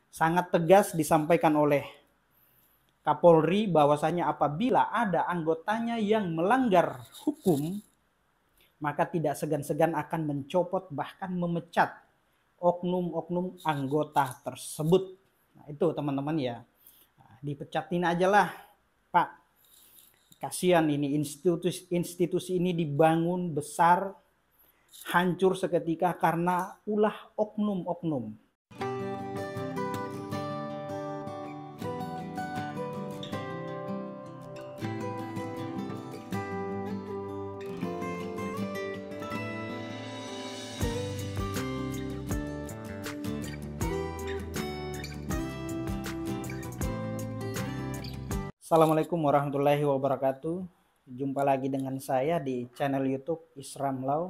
sangat tegas disampaikan oleh Kapolri bahwasanya apabila ada anggotanya yang melanggar hukum, maka tidak segan-segan akan mencopot bahkan memecat oknum-oknum anggota tersebut. Nah, itu teman-teman ya. Nah, dipecatin aja lah, Pak. Kasihan ini institusi ini dibangun besar, hancur seketika karena ulah oknum-oknum. Assalamualaikum warahmatullahi wabarakatuh. Jumpa lagi dengan saya di channel YouTube Isram Law.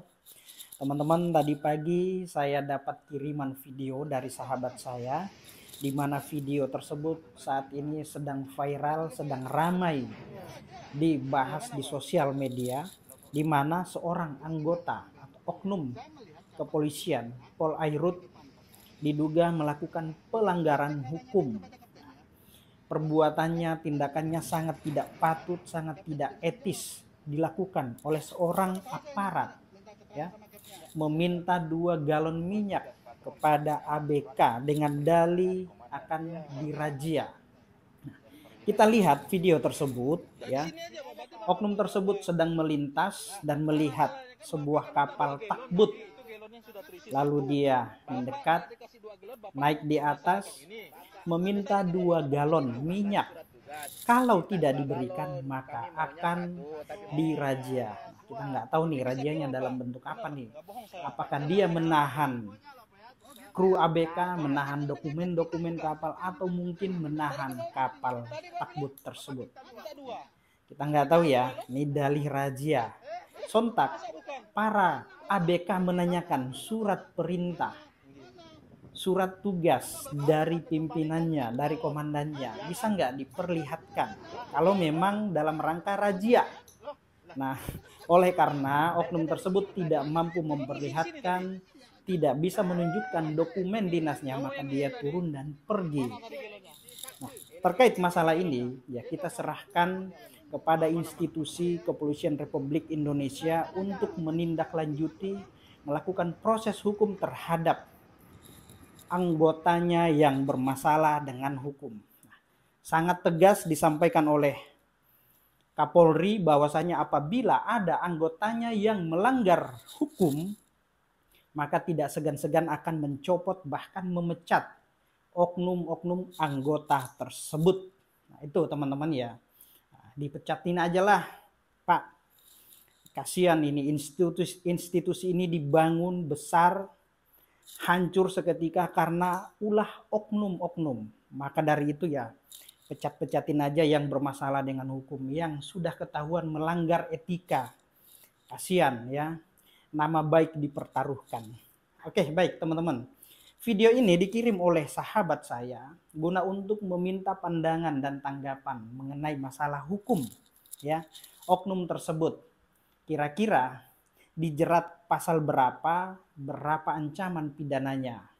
Teman-teman, tadi pagi saya dapat kiriman video dari sahabat saya, di mana video tersebut saat ini sedang viral, sedang ramai dibahas di sosial media, di mana seorang anggota atau oknum kepolisian Polairut diduga melakukan pelanggaran hukum. Perbuatannya, tindakannya sangat tidak patut, sangat tidak etis dilakukan oleh seorang aparat, ya, meminta 2 galon minyak kepada ABK dengan dalih akan dirazia. Kita lihat video tersebut, ya. Oknum tersebut sedang melintas dan melihat sebuah kapal takbut. Lalu dia mendekat, naik di atas, meminta 2 galon minyak. Kalau tidak diberikan maka akan dirazia. Kita nggak tahu nih razianya dalam bentuk apa nih. Apakah dia menahan kru ABK, menahan dokumen-dokumen kapal, atau mungkin menahan kapal takbut tersebut. Kita nggak tahu ya, ini dalih razia. Sontak para ABK menanyakan surat perintah, surat tugas dari pimpinannya, dari komandannya, bisa nggak diperlihatkan kalau memang dalam rangka razia. Nah, oleh karena oknum tersebut tidak mampu memperlihatkan, tidak bisa menunjukkan dokumen dinasnya, maka dia turun dan pergi. Nah, terkait masalah ini, ya kita serahkan kepada institusi Kepolisian Republik Indonesia untuk menindaklanjuti, melakukan proses hukum terhadap anggotanya yang bermasalah dengan hukum. Sangat tegas disampaikan oleh Kapolri bahwasanya apabila ada anggotanya yang melanggar hukum, maka tidak segan-segan akan mencopot bahkan memecat oknum-oknum anggota tersebut. Nah, itu teman-teman ya. Nah, dipecatin aja lah, Pak. Kasihan ini institusi ini dibangun besar, hancur seketika karena ulah oknum-oknum. Maka dari itu ya, pecat-pecatin aja yang bermasalah dengan hukum, yang sudah ketahuan melanggar etika. Kasihan ya, nama baik dipertaruhkan. Oke, baik teman-teman. Video ini dikirim oleh sahabat saya guna untuk meminta pandangan dan tanggapan mengenai masalah hukum, ya. Oknum tersebut kira-kira dijerat pasal berapa ancaman pidananya,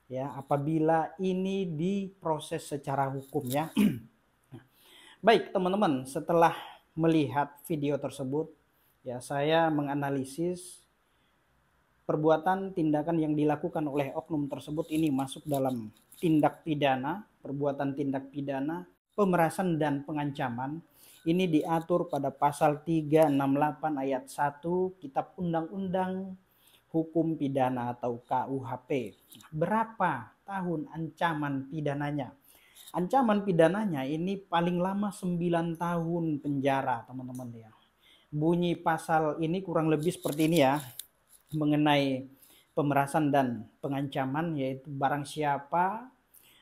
ya, apabila ini diproses secara hukum, ya. Baik teman-teman, setelah melihat video tersebut, ya, saya menganalisis perbuatan tindakan yang dilakukan oleh oknum tersebut ini masuk dalam tindak pidana, perbuatan tindak pidana pemerasan dan pengancaman. Ini diatur pada pasal 368 ayat 1 Kitab Undang-Undang Hukum Pidana atau KUHP. Berapa tahun ancaman pidananya? Ancaman pidananya ini paling lama 9 tahun penjara, teman-teman ya. Bunyi pasal ini kurang lebih seperti ini ya, mengenai pemerasan dan pengancaman, yaitu barang siapa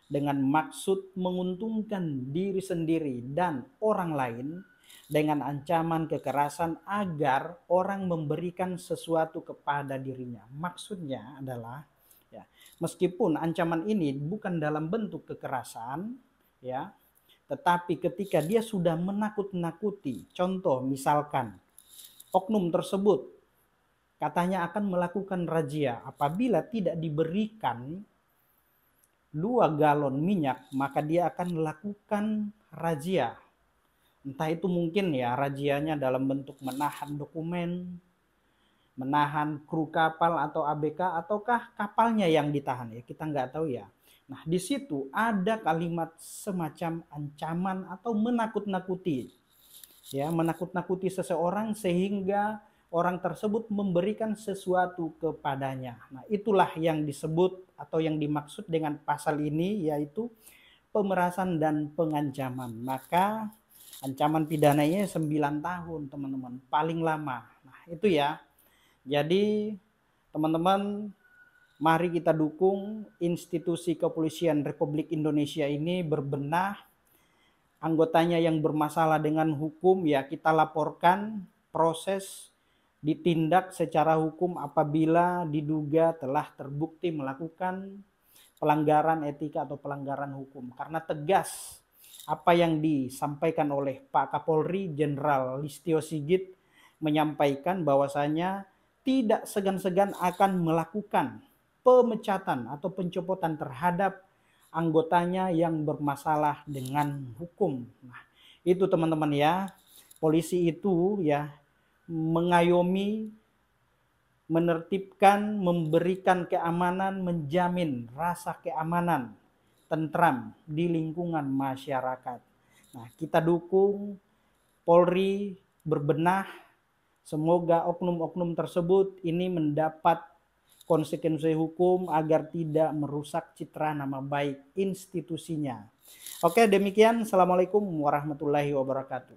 dengan maksud menguntungkan diri sendiri dan orang lain dengan ancaman kekerasan agar orang memberikan sesuatu kepada dirinya. Maksudnya adalah, ya, meskipun ancaman ini bukan dalam bentuk kekerasan, ya, tetapi ketika dia sudah menakut-nakuti, contoh misalkan oknum tersebut katanya akan melakukan razia, apabila tidak diberikan 2 galon minyak, maka dia akan lakukan razia. Entah itu mungkin ya razianya dalam bentuk menahan dokumen, menahan kru kapal atau ABK, ataukah kapalnya yang ditahan ya, kita nggak tahu ya. Nah di situ ada kalimat semacam ancaman atau menakut-nakuti, ya, menakut-nakuti seseorang sehingga orang tersebut memberikan sesuatu kepadanya. Nah itulah yang disebut atau yang dimaksud dengan pasal ini, yaitu pemerasan dan pengancaman. Maka ancaman pidananya 9 tahun teman-teman, paling lama. Nah itu ya. Jadi teman-teman, mari kita dukung institusi kepolisian Republik Indonesia ini berbenah. Anggotanya yang bermasalah dengan hukum ya kita laporkan, proses, ditindak secara hukum apabila diduga telah terbukti melakukan pelanggaran etika atau pelanggaran hukum. Karena tegas apa yang disampaikan oleh Pak Kapolri Jenderal Listio Sigit, menyampaikan bahwasanya tidak segan-segan akan melakukan pemecatan atau pencopotan terhadap anggotanya yang bermasalah dengan hukum. Nah, itu teman-teman ya. Polisi itu ya mengayomi, menertibkan, memberikan keamanan, menjamin rasa keamanan, tentram di lingkungan masyarakat. Nah, kita dukung Polri berbenah. Semoga oknum-oknum tersebut ini mendapat konsekuensi hukum agar tidak merusak citra nama baik institusinya. Oke, demikian. Assalamualaikum warahmatullahi wabarakatuh.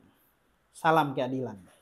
Salam keadilan.